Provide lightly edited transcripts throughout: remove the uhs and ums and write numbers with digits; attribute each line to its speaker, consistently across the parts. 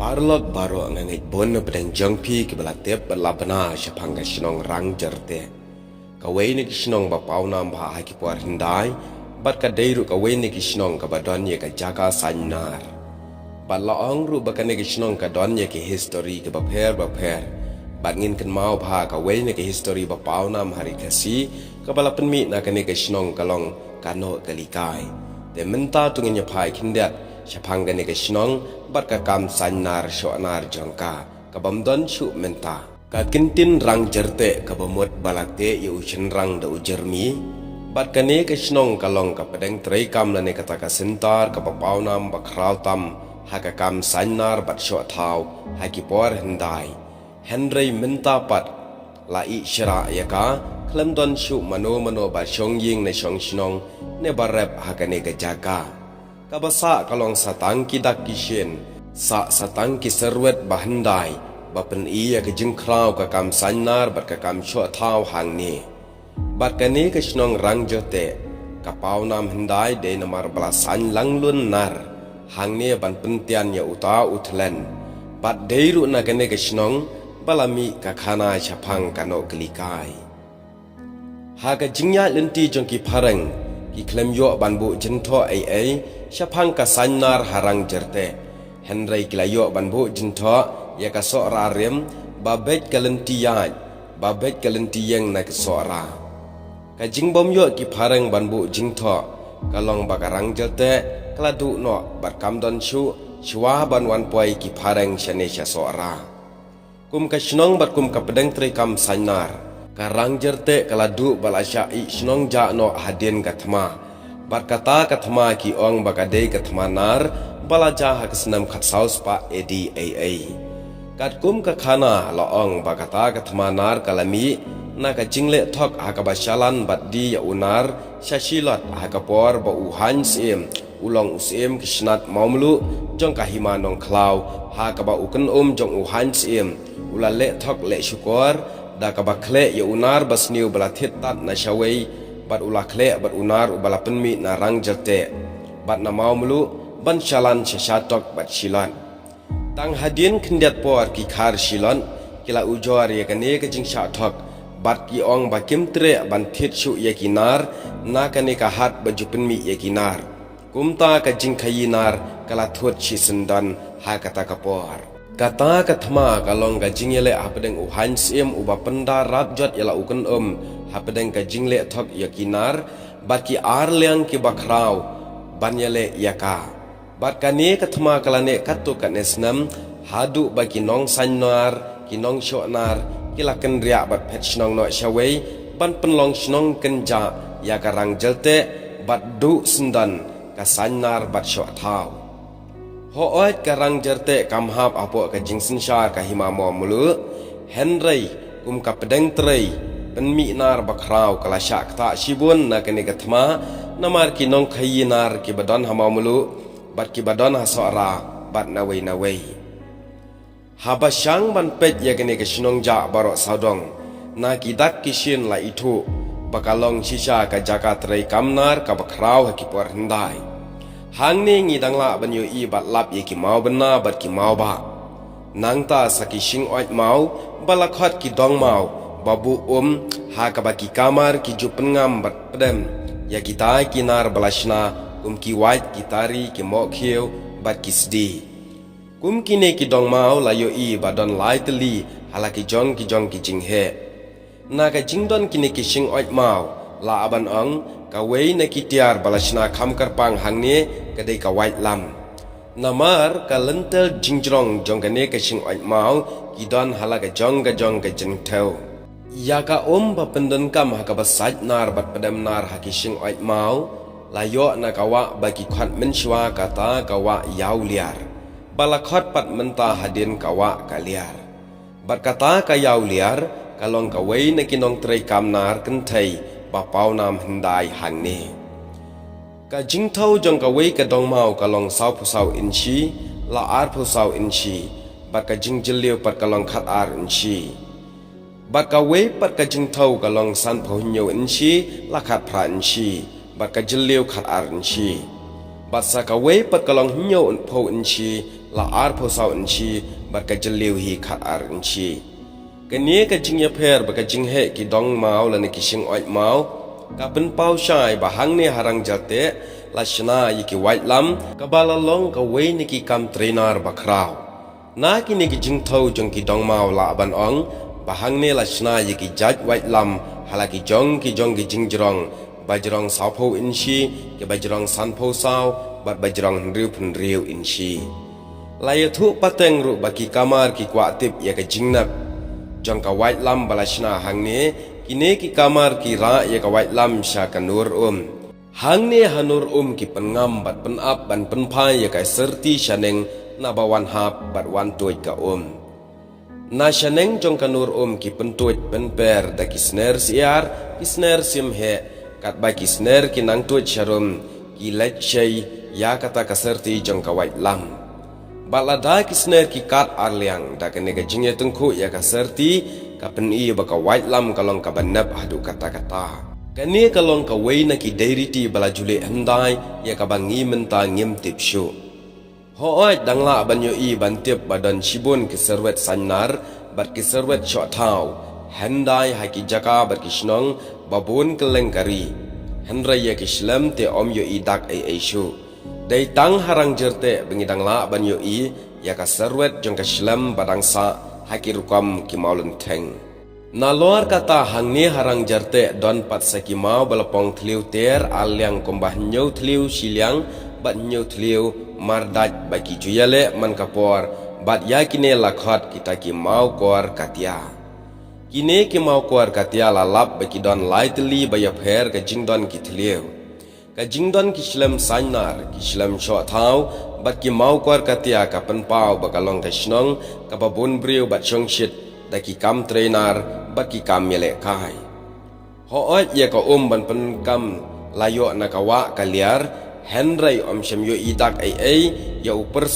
Speaker 1: Barlog baro ngangai bon pedang jangpi ke belatep belabana syapang ka sinong rang jerte. Kawai ni sinong ba paunam ba haki puar hindai, bat ka deiru kawai ni sinong ka badon ye ka jaga sanar. Bat laong ru ba ka ni sinong ka don ye ke history ke baper. Bat ngin kan mau ba kawai ni ke history ba paunam hari kasi ka balapen mi na ka ni sinong kalong kano kalikai. De menta tungin ye pai kindat syapang ka ni sinong bat ka kam sanar shoanar jangka ka bamdon shu menta ka kintin rang jerte ka bamut balate ye uchen rang da ujermi bat ka ne ka snong kalong ka pedeng trei kam la ne kata ka sentar ka papaunam ba krautam ha ka kam sanar bat sho thau ha ki por hendai henry menta pat la i shra ya ka klemdon shu mano ba shong ying ne shong snong ne barep ha ka ne ka jaga kabasa kalong satang kidak kisien sa satang ki serwet bahandai bapen iya ke jengkrau ka kam sanar bat ka kam sho thau hang ni bat ka ni ke snong rang jote ka paunam hendai de namar balasan langlun nar hang ni ban pentian ya uta utlen bat deiru na ka ni ke snong balami ka khana chapang kano kelikai ha ka jingya lenti jongki pareng ki klem yo banbu jentho ai syapang ka sanar harang jerte Henry kilayo banbu jentho ya ka sora rem babet kalentiyaj babet kalentiyeng na ka sora ka jingbom yo ki pareng banbu jentho kalong bakarang jerte kladu no barkamdon shu shwa banwan poi ki pareng shane sha sora kum ka snong bat kum ka pedeng tri kam sanar karang jerte kaladu balasya i snong ja no hadin katma barkata katma ki ong bakade katma nar balaja hak senam khat saus pa ADAA kat kum ka khana laong bakata katma nar kalami na ka jingle thok hakabashalan baddi ya unar shashilat hakapor ba uhan sim ulong usim kisnat maumlu jong kahima nong klau hakaba uken jong uhan sim ulale thok le syukur da kabakhle ya unar basniu balathit tat na shawei bat ulakhle bat unar ubala penmi na rang jerte bat na maumlu ban shalan syatok bat shilan tang hadin kendiat por ki khar shilan kila ujor ye kane ka jing syatok bat ki ong ba kimtre ban thit shu ye kinar na kane ka hat baju penmi ye kinar kumta ka jing khayinar kala thot shi sendan ha kata ka por kata kathma kalong ka jingle apedeng uhan sim uba penda rap jot yala uken hapedeng ka jingle thok yakinar bat ki arleng ki bakrau banyale yaka bat kane kathma kalane katu kanesnam hadu bagi nong sanar ki nong shonar kilaken ria bat phetchnong no shawei ban penlong snong kenja yakarang jelte bat du sendan ka sanar bat sho thau hoot karang jerte kamhap apo ka jingsen shar ka himamo mulu henry kum ka pedeng trei penmi nar bakrau kala syak ta shibun na kene gathma namar ki nong khayinar ki badon hamamulu bat ki badon hasara bat nawei habasyang ban pet ya kene ke sinong ja baro saudong na ki dak kishin la itu bakalong shisha ka jaka trei kamnar ka bakrau ki por hindai hang ni ngidang la ban yu i bat lap ye ki mau bena bat ki mau ba nangta saki shing oit mau balakhot ki dong mau babu ha ka baki kamar ki jupen ngam bat pedem ya kita kinar balashna ki white kitari ki mo khieu bat ki sdi kine ki dong mau la yo i badon lightly halaki jong ki jing he na ka jingdon kine ki shing oit mau la aban ong ka wei na ki tiar balashna kham karpang hangni kadai ka white lam namar ka lentel jingjrong jong kane ka shing oit mau ki don halaka jong ka jing theu ya ka ba pendon kam ha ka basaj nar bat padam nar ha ki shing oit mau la yo na ka wa ba ki khat menshwa kata ka wa yaw liar balakhot pat menta hadin ka wa ka liar bat kata ka yaw liar kalong ka wei na kinong trei kam nar kan thei ba pau nam hindai hang ni ka jing thau jong ka wei ka dong mau kalong sau phusau inchi la ar phusau inchi bat ka jing jiliu pat kalong khat ar inchi bat ka wei pat ka jing thau kalong san pho nyo inchi la khat phra inchi bat ka jiliu khat ar inchi bat sa ka wei pat kalong nyo pho inchi la ar pho sau inchi bar ka jeliu hi khat ar inchi kenie ka jing ya pher ba ka jing he ki dong mau la ne ki sing oi mau ka pen pau shai ba hang ne harang jate la shna yi ki white lam ka bala long ka wei ne ki kam trainer ba krau na ki ne ki jing thau jong ki dong mau la ban ong ba hang ne la shna yi ki jaj white lam hala ki jong ki jing jrong bajrong sao pho inchi ki bajrong san pho sao bat bajrong riu phun riu inchi la ya thu pateng ru ba ki kamar ki kwa tip ya ka jingnap jong ka white lam balashna hang ne kine ki kamar ki ra ya ka white lam sha ka nur hang ne hanur ki pengam bat pen up ban pen phai ya ka serti shaneng na ba wan hap bat wan tuj ka na shaneng jong ka nur ki pen tuj pen per da ki sner siar ki sner sim he kat ba ki sner ki nang tuj sharum ki lech shay ya kata ka serti jong ka white lam balada ki sner ki kat arliang da kene ga jingye tengku ya ka serti ka pen i ba ka white lam kalong ka banap hadu kata-kata kane kalong ka wei na ki dairiti bala jule handai ya ka bangi menta ngim tip shu ho oi dangla ban yo i ban tip badan shibun ki serwet sanar bat ki serwet sho thau handai ha ki jaka bat ki snong babun keleng kari handra ya ki shlam te om yo i dak ai shu dai tang harang jerte bengidang la ban yo i ya ka serwet jong ka shlam badang sa hakir kam ki maulun theng na lor kata hang ni harang jerte don pat sa ki mau balapong thliu ter alyang kombah nyau thliu siliang bat nyau thliu mardaj baki juyale man kapor bat ya kine lakhat kita ki mau kor katia kine ki mau kor katia la lap baki don lightly baya pher ka jingdon ki thliu ka jingdon ki shlam sainar ki shlam sho thau bat ki mau kor katia ka pen pau bakalong ka shnong ka babun briu bat chong shit da ki kam trainer bat ki kam mele kai ho oi ye ka ban pen kam layo na ka wa ka liar henry shem yo idak ai ya upper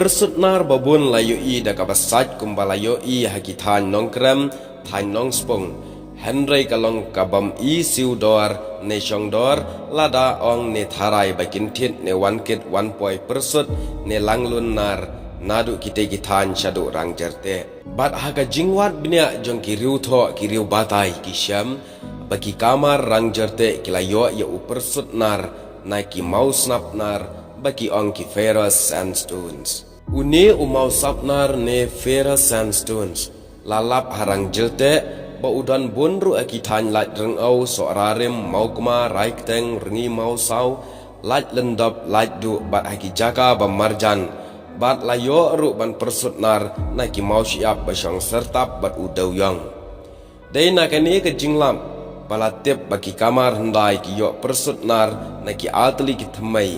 Speaker 1: sutnar babun layo i da ka basaj kumbalayo i hakithan nongkram than nong spong henry kalong kabam i siudor ne shongdor lada ong ne tharai bakin thit ne wan kit 1 poi persut ne langlun nar nadu kite kithan shadu rang jerte bat haga jingwat bnya jong ki riu tho ki riu batai ki syam bagi kamar rang jerte kilayo ya upersut nar na ki mau snap nar bagi ong ki ferrous sandstones une umau sapnar ne ferrous sandstones lalap harang jerte ba udan bunru akithan lat reng au so rarim mau kuma raik teng rengi mau sau lat lendap lat du bat haki jaka ba marjan bat layo ru ban persut nar na ki mau siap ba syang sertap bat udau yang dai na kani ke jinglam bala tip baki kamar hendai ki yo persut nar na ki atli ki thmai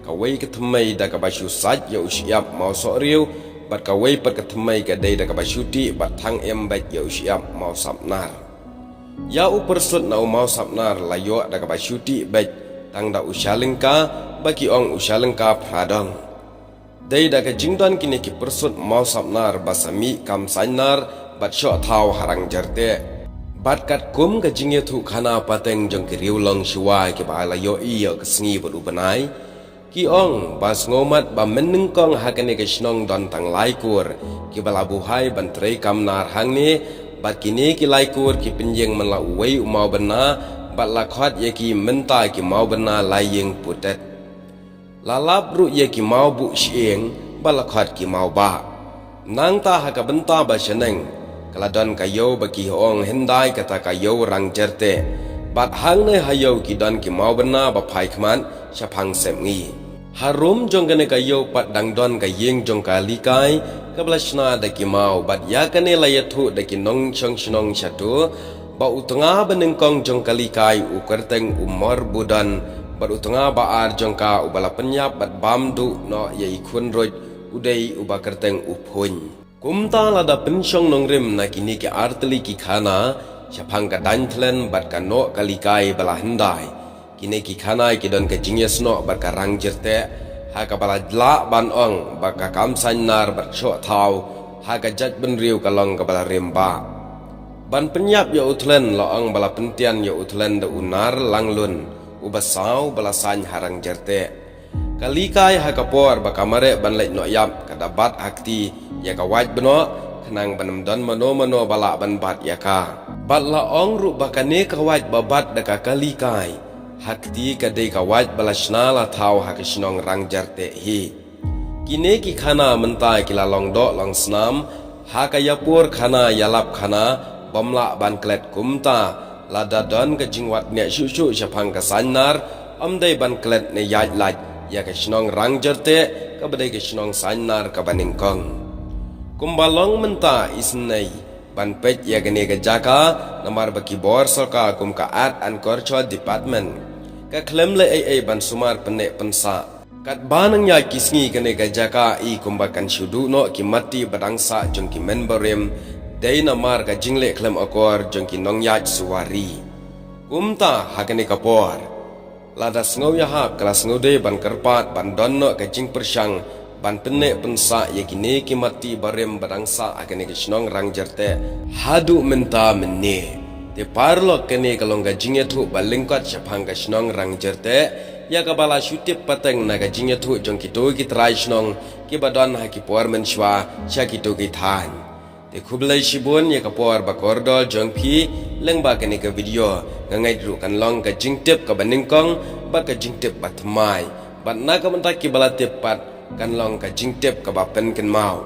Speaker 1: ka wei ki thmai da ka ba shu saj yo siap mau so riu bat ka wei pat ka thmai ka dai da ka ba shuti bat thang em bat yo siap mau sapnar ya upersut na mau sapnar layo da ka ba shuti bat tang da ushalengka baki ong ushalengka pradong dai da ka jingdon kini ki persut mau sapnar basami kam sainar bat sho thau harang jarte bat kat kum ka jingye thu khana pateng jong ki riu long shiwa ki ba layo i yo ka sngi bu banai ki ong bas ngomat ba meneng kong hakane ke snong don tang laikur ki bala buhai ban trei kam nar hang ni bat kini ki laikur ki penjeng man la wei umau bena bat la khat ye ki menta ki mau bena layeng putet lalap ru ye ki mau bu sieng bala khat ki mau ba nang ta ha ka benta ba sheneng kaladon kayo baki ong hendai kata kayo rang jerte bat hang ne hayo ki don ki mau bena ba phai khman chapang semngi harum jong kane kayo pat dang don ka yeng jong ka likai kablashna da ki mau bat ya kane layathu da ki nong chong chnong chatu ba utunga beneng kong jong ka likai u kerteng umor budan bat utunga ba ar jong ka ubala penyap bat bamdu no ye ikhun roj udai uba kerteng uphuny kumta lada pensyong nongrim na kini ki artli ki khana chapang ka dantlen bat ka no ka likai bala hendai kini ki khana ki don ka jingyes no bat ka rang jerte ha ka bala dla ban ong ba ka kam sanar bat sho thau ha ka jat ben riu ka long ka bala remba ban penyap yo utlen lo ong bala pentian yo utlen da unar langlun ubasau bala san harang jerte kali kai hakapor bakamare banlai no yap kadabat akti ya kawaj beno kenang banam don mano bala ban bat ya ka bat la ong ru bakane kawaj babat daka kali kai hakti kadai kawaj balasna la thau hakisnong rang jarte hi kine ki khana mentai kila long do long snam hakayapur khana yalap khana bamla ban klet kumta lada don ka jingwat ne shu shapang ka sanar amdai ban klet ne yaj laj ya ka shnong rang jarte ka badai ka shnong sanar ka baningkong kumbalong menta isnai ban pet ya gane ka jaka namar baki bor soka kum ka art and culture department ka klem le ai ban sumar pene pensa kat banang ya kisngi gane ka jaka i kumbakan shudu no ki mati badangsa jong ki memberem dei namar ka jingle klem akor jong ki nong yaj suwari kumta hagane ka por lada sngau ya hap kelas ngode ban kerpat ban donno ka jing persyang ban penne pensa ya kini ki mati barem badangsa agane ke snong rang jerte hadu menta menne te parlo kene kalong ga jingya thu balingkat chapang ka snong rang jerte ya ka bala shutip pateng na ga jingya thu jong ki to ki trai snong ki badon ha ki por men shwa sha ki to ki than te khublai shibun ya ka por ba kordol jong phi leng ba kene ka video ngai ru kan long ka jingtip ka baningkong ba ka jingtip bat mai bat na ka mentak ki bala tip pat kan long ka jingtip ka ba pen kan mau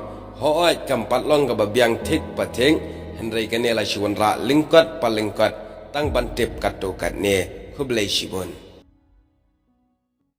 Speaker 1: ho ai kam pat long ka ba biang thik patheng henrei kane la shiwan ra lingkot palingkot tang ban tip kat to kat ne khublai shibun